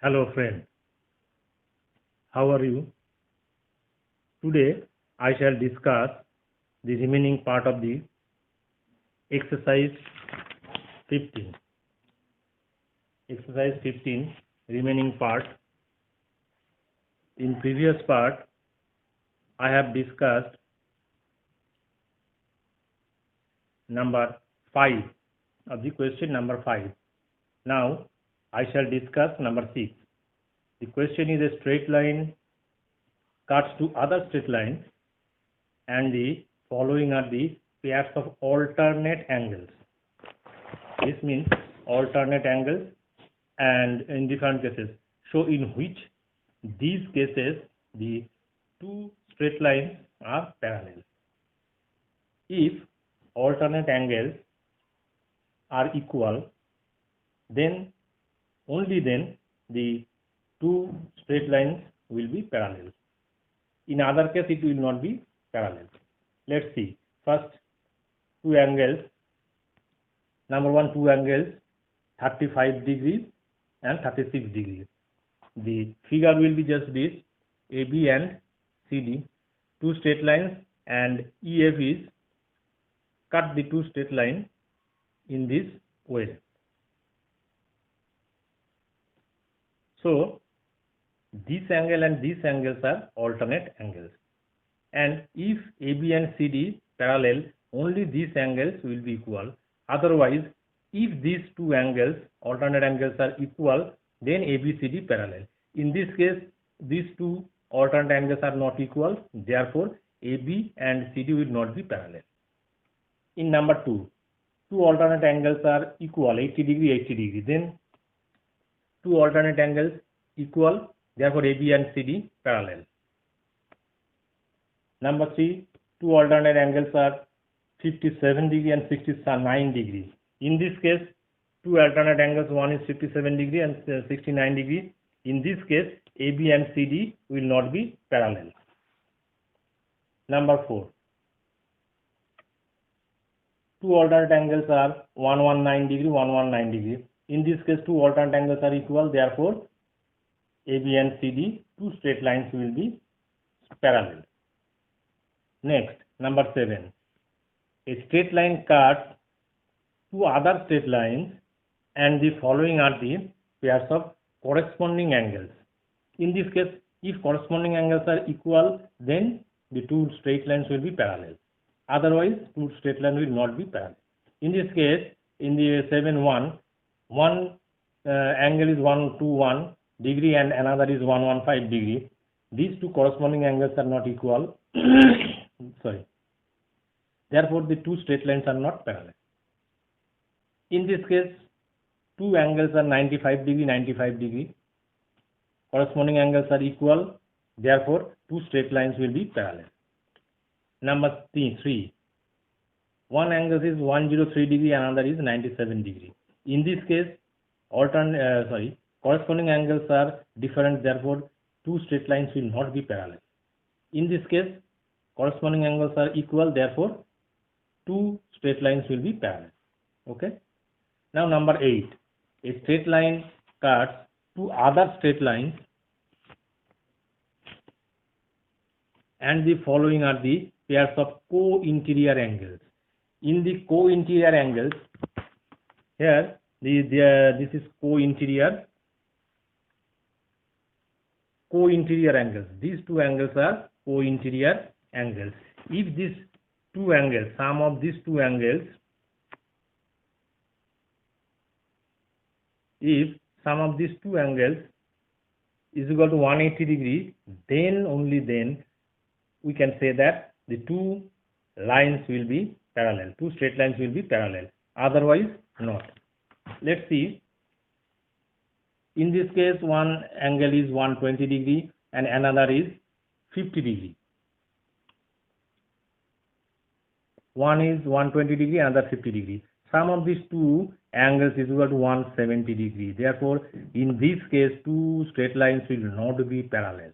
Hello friend, how are you? Today I shall discuss the remaining part of the exercise 15. Exercise 15, remaining part. In previous part, I have discussed number 5 of the question number 5. Now I shall discuss number 6. The question is a straight line cuts to other straight lines and the following are the pairs of alternate angles. This means alternate angles and in different cases. So in which these cases the two straight lines are parallel. If alternate angles are equal, then only then the two straight lines will be parallel. In other case, it will not be parallel. Let's see. First, two angles. Number one, two angles, 35 degrees and 36 degrees. The figure will be just this: AB and CD, two straight lines, and EF is cut the two straight lines in this way. So this angle and these angles are alternate angles, and if AB and CD parallel, only these angles will be equal. Otherwise, if these two angles, alternate angles, are equal, then ABCD parallel. In this case, these two alternate angles are not equal, therefore AB and CD will not be parallel. In number 2, two alternate angles are equal, 80 degree, 80 degree. Then two alternate angles equal, therefore AB and CD parallel. Number 3, two alternate angles are 57 degree and 69 degree. In this case, two alternate angles, one is 57 degree and 69 degree. In this case, AB and CD will not be parallel. Number 4, two alternate angles are 119 degree, 119 degree. In this case, two alternate angles are equal, therefore AB and CD, two straight lines will be parallel. Next, number 7, a straight line cuts two other straight lines and the following are the pairs of corresponding angles. In this case, if corresponding angles are equal, then the two straight lines will be parallel. Otherwise, two straight lines will not be parallel. In this case, in the 7-1, one angle is 121 degree and another is 115 degree. These two corresponding angles are not equal. Sorry. Therefore, the two straight lines are not parallel. In this case, two angles are 95 degree, 95 degree. Corresponding angles are equal. Therefore, two straight lines will be parallel. Number 3, one angle is 103 degree, another is 97 degree. In this case, corresponding angles are different. Therefore, two straight lines will not be parallel. In this case, corresponding angles are equal. Therefore, two straight lines will be parallel. Okay. Now number 8, a straight line cuts two other straight lines and the following are the pairs of co-interior angles. In the co-interior angles, here this is co-interior angles. These two angles are co-interior angles. If these two angles, sum of these two angles, if sum of these two angles is equal to 180 degree, then only then we can say that the two lines will be parallel, two straight lines will be parallel. Otherwise, not. Let's see. In this case, one angle is 120 degree and another is 50 degree. One is 120 degree, another 50 degree. Sum of these two angles is equal to 170 degree. Therefore, in this case, two straight lines will not be parallel.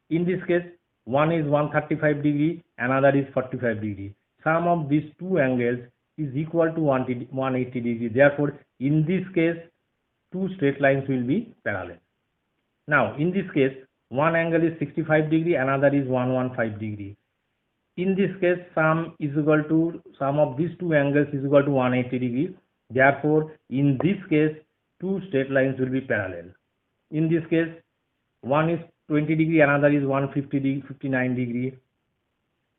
In this case, one is 135 degree, another is 45 degree. Sum of these two angles is equal to 180 degree. Therefore, in this case, two straight lines will be parallel. Now, in this case, one angle is 65 degree, another is 115 degree. In this case, sum of these two angles is equal to 180 degree. Therefore, in this case, two straight lines will be parallel. In this case, one is 20 degree, another is 150 degree, 59 degree.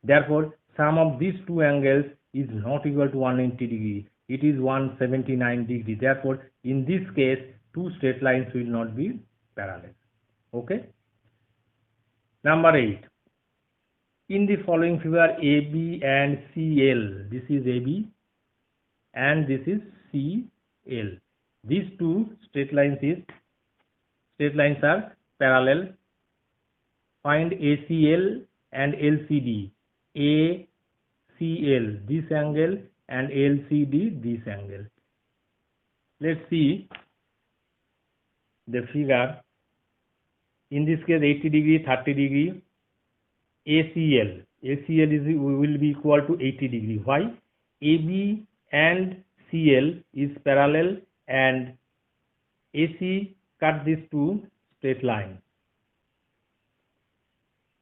Therefore, sum of these two angles is not equal to 180 degree. It is 179 degree. Therefore, in this case, two straight lines will not be parallel. Okay. Number 8. In the following figure, AB and CL, this is AB and this is CL. These two straight lines are parallel. Find ACL and LCD. ACL this angle and LCD this angle. Let's see the figure. In this case, 80 degree, 30 degree. ACL will be equal to 80 degree. Why? AB and CL is parallel and AC cut these two straight lines.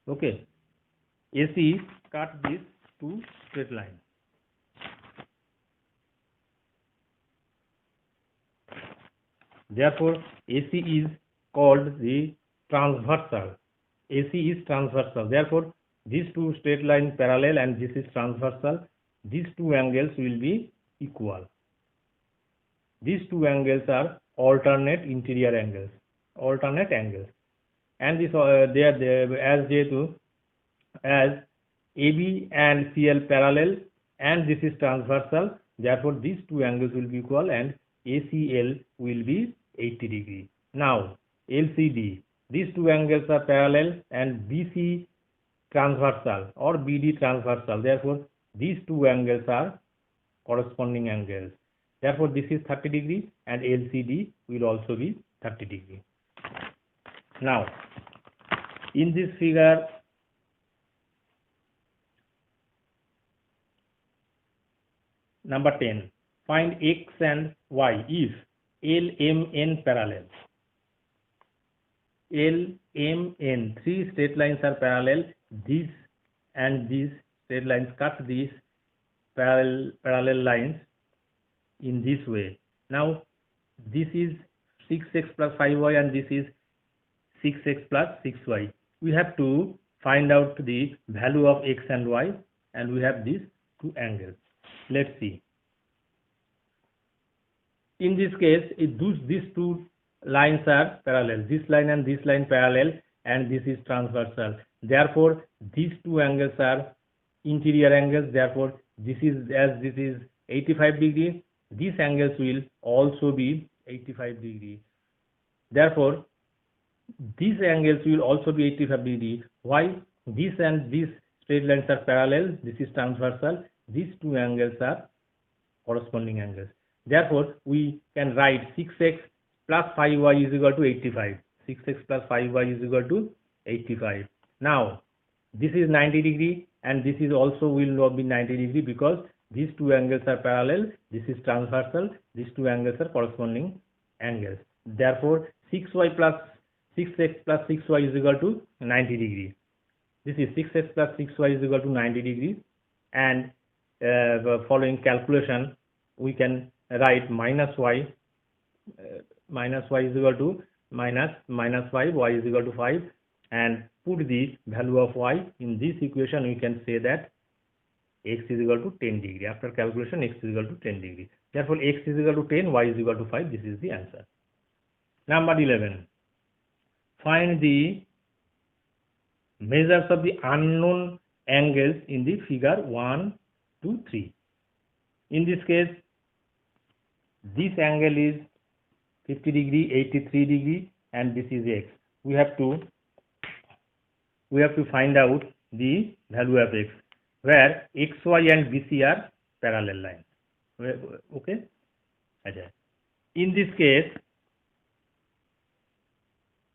Okay. AC cut these two straight lines. Therefore, AC is called the transversal. AC is transversal. Therefore, these two straight lines parallel and this is transversal. These two angles will be equal. These two angles are alternate interior angles. Alternate angles. And this as AB and CL parallel and this is transversal. Therefore, these two angles will be equal and ACL will be 80 degree. Now, LCD. These two angles are parallel and BC transversal or BD transversal. Therefore, these two angles are corresponding angles. Therefore, this is 30 degree and LCD will also be 30 degree. Now, in this figure, number 10, find X and Y if LMN parallel. LMN, three straight lines are parallel. These and these straight lines cut these parallel lines in this way. Now, this is 6x plus 5y and this is 6x plus 6y. We have to find out the value of x and y and we have these two angles. Let's see. In this case, these two lines are parallel. This line and this line parallel and this is transversal. Therefore, these two angles are interior angles. Therefore, this is 85 degree. These angles will also be 85 degree. Therefore, these angles will also be 85 degree. Why? This and these straight lines are parallel. This is transversal. These two angles are corresponding angles. Therefore, we can write 6x plus 5y is equal to 85. 6x plus 5y is equal to 85. Now, this is 90 degree and this is also will not be 90 degree because these two angles are parallel. This is transversal. These two angles are corresponding angles. Therefore, 6x plus 6y is equal to 90 degree. This is 6x plus 6y is equal to 90 degree. And following calculation, we can write minus y is equal to minus 5, y is equal to 5, and put the value of y in this equation. We can say that x is equal to 10 degree. After calculation, x is equal to 10 degree. Therefore, x is equal to 10, y is equal to 5. This is the answer. Number 11. Find the measures of the unknown angles in the figure 1, 2, 3. In this case, this angle is 50 degree, 83 degree, and this is x. We have to find out the value of x, where x, y, and BC are parallel lines. Okay. In this case,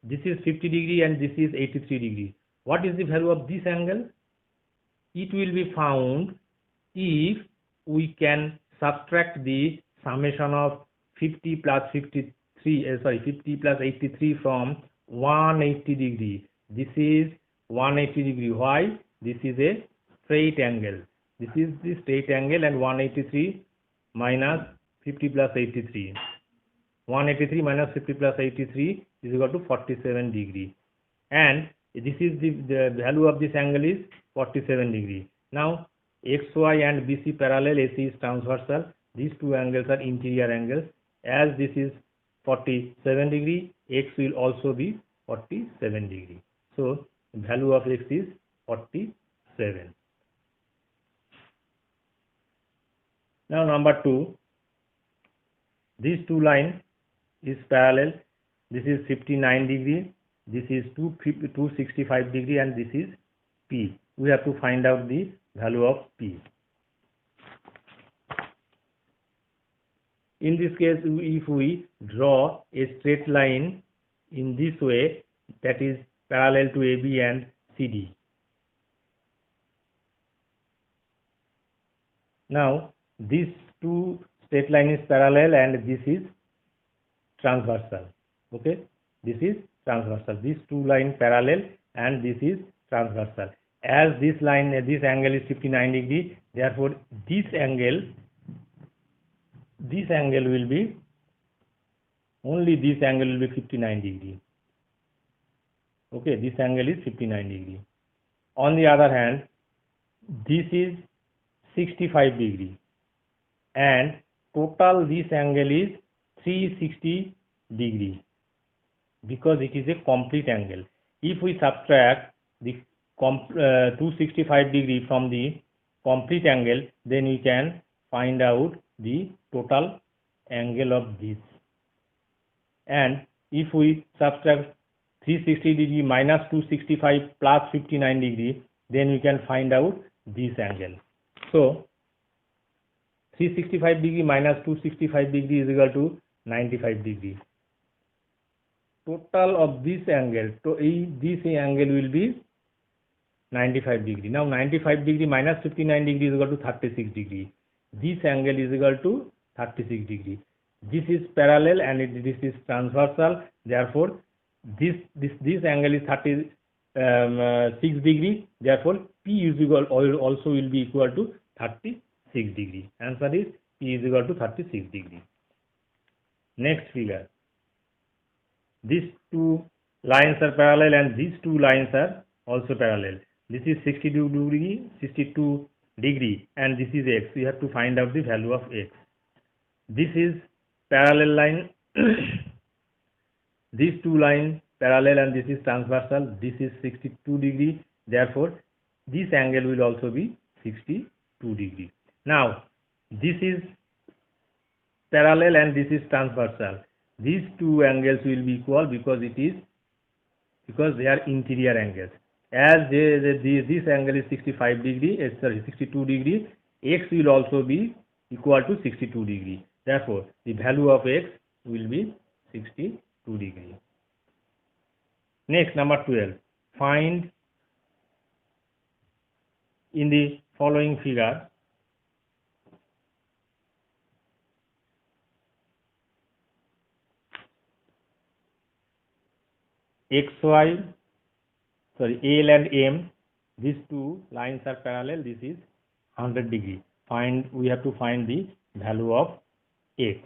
this is 50 degree and this is 83 degree. What is the value of this angle? It will be found if we can subtract the summation of 50 plus 53 50 plus 83 from 180 degree. This is 180 degree. Why? This is a straight angle. This is the straight angle, and 183 minus 50 plus 83. 183 minus 50 plus 83 is equal to 47 degree. And this is the value of this angle is 47 degree. Now XY and BC parallel, AC is transversal. These two angles are interior angles. As this is 47 degree, X will also be 47 degree. So value of X is 47. Now number 2, these two lines is parallel. This is 59 degree, this is 265 degree, and this is P. We have to find out the value of P. In this case, if we draw a straight line in this way, that is parallel to AB and CD. Now these two straight line is parallel and this is transversal. Okay, this is transversal. These two lines parallel and this is transversal. As this angle is 59 degree, therefore this angle will be, only this angle will be 59 degree. Okay, this angle is 59 degree. On the other hand, this is 65 degree, and total this angle is 360 degree, because it is a complete angle. If we subtract the 265 degree from the complete angle, then we can find out the total angle of this. And if we subtract 360 degree minus 265 plus 59 degree, then we can find out this angle. So 365 degree minus 265 degree is equal to 95 degree. Total of this angle, this angle will be 95 degree. Now 95 degree minus 59 degree is equal to 36 degree. This angle is equal to 36 degree. This is parallel and this is transversal. Therefore, this angle is 36 degree. Therefore, P is equal also will be equal to 36 degree. Answer is P is equal to 36 degree. Next figure. These two lines are parallel and these two lines are also parallel. This is 62 degree and this is X. We have to find out the value of X. This is parallel line. These two lines parallel and this is transversal. This is 62 degree. Therefore, this angle will also be 62 degree. Now, this is parallel and this is transversal. These two angles will be equal because they are interior angles. As this angle is 65 degree, 62 degree, X will also be equal to 62 degree. Therefore, the value of X will be 62 degree. Next, number 12. Find in the following figure L and M, these two lines are parallel. This is 100 degree. We have to find the value of X.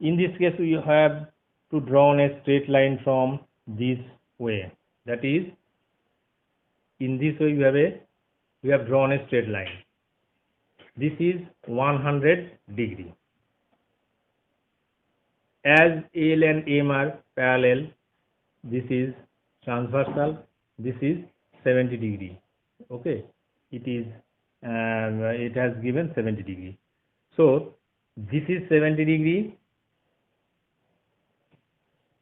In this case, we have to draw a straight line from this way. That is, in this way we have drawn a straight line. This is 100 degree. As L and M are parallel, this is transversal. This is 70 degree. Okay, it has given 70 degree. So this is 70 degree.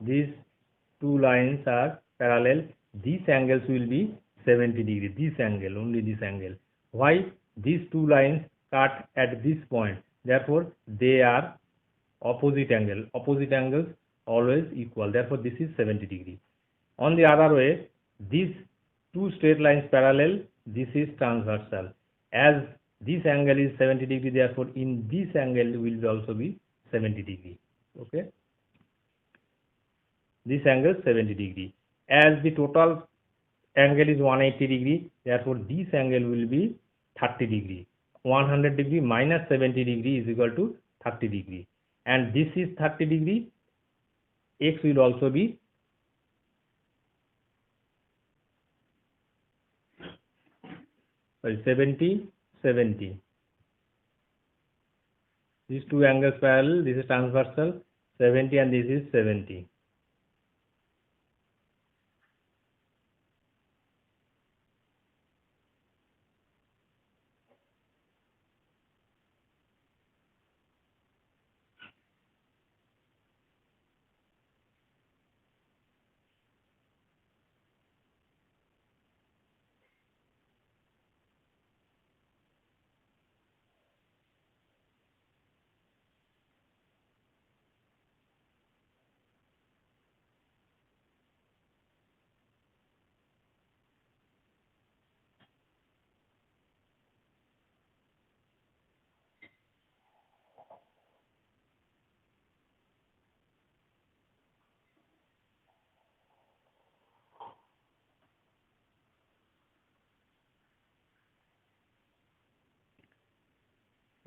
These two lines are parallel. These angles will be 70 degree. This angle, only this angle. Why? These two lines cut at this point. Therefore, they are opposite angle. Opposite angles always equal. Therefore, this is 70 degree. On the other way, these two straight lines parallel. This is transversal. As this angle is 70 degree, therefore, in this angle will also be 70 degree. Okay. this angle 70 degree. As the total angle is 180 degree, therefore this angle will be 30 degree. 100 degree minus 70 degree is equal to 30 degree. And this is 30 degree. X will also be 70, 70. These two angles parallel, this is transversal 70 and this is 70.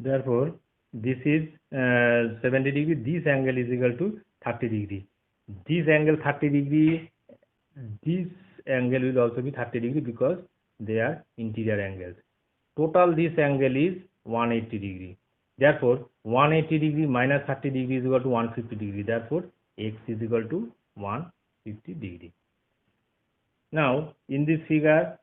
Therefore, this is 70 degree, this angle is equal to 30 degree. This angle 30 degree, this angle will also be 30 degree because they are interior angles. Total this angle is 180 degree. Therefore, 180 degree minus 30 degree is equal to 150 degree. Therefore, x is equal to 150 degree. Now, in this figure,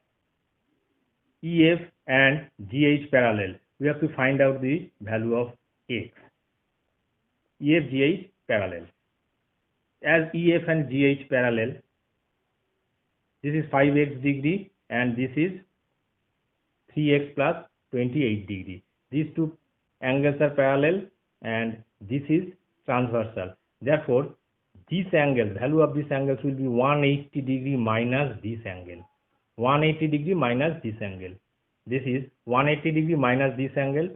EF and GH parallel. We have to find out the value of x. EF, GH parallel. As EF and GH parallel, this is 5x degree and this is 3x plus 28 degree. These two angles are parallel and this is transversal. Therefore, this angle, value of this angle will be 180 degree minus this angle. 180 degree minus this angle. This is 180 degree minus this angle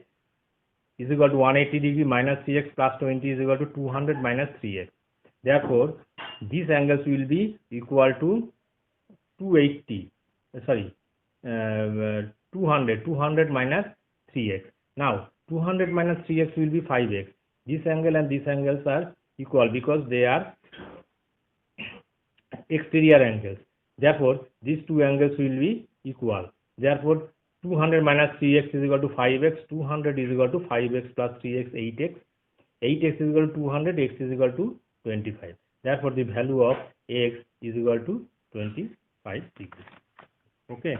is equal to 180 degree minus 3x plus 20 is equal to 200 minus 3x. Therefore, these angles will be equal to 200 minus 3x. Now, 200 minus 3x will be 5x. This angle and these angles are equal because they are exterior angles. Therefore, these two angles will be equal. Therefore, 200 minus 3x is equal to 5x. 200 is equal to 5x plus 3x, 8x. 8x is equal to 200, x is equal to 25. Therefore, the value of x is equal to 25 degrees. Okay.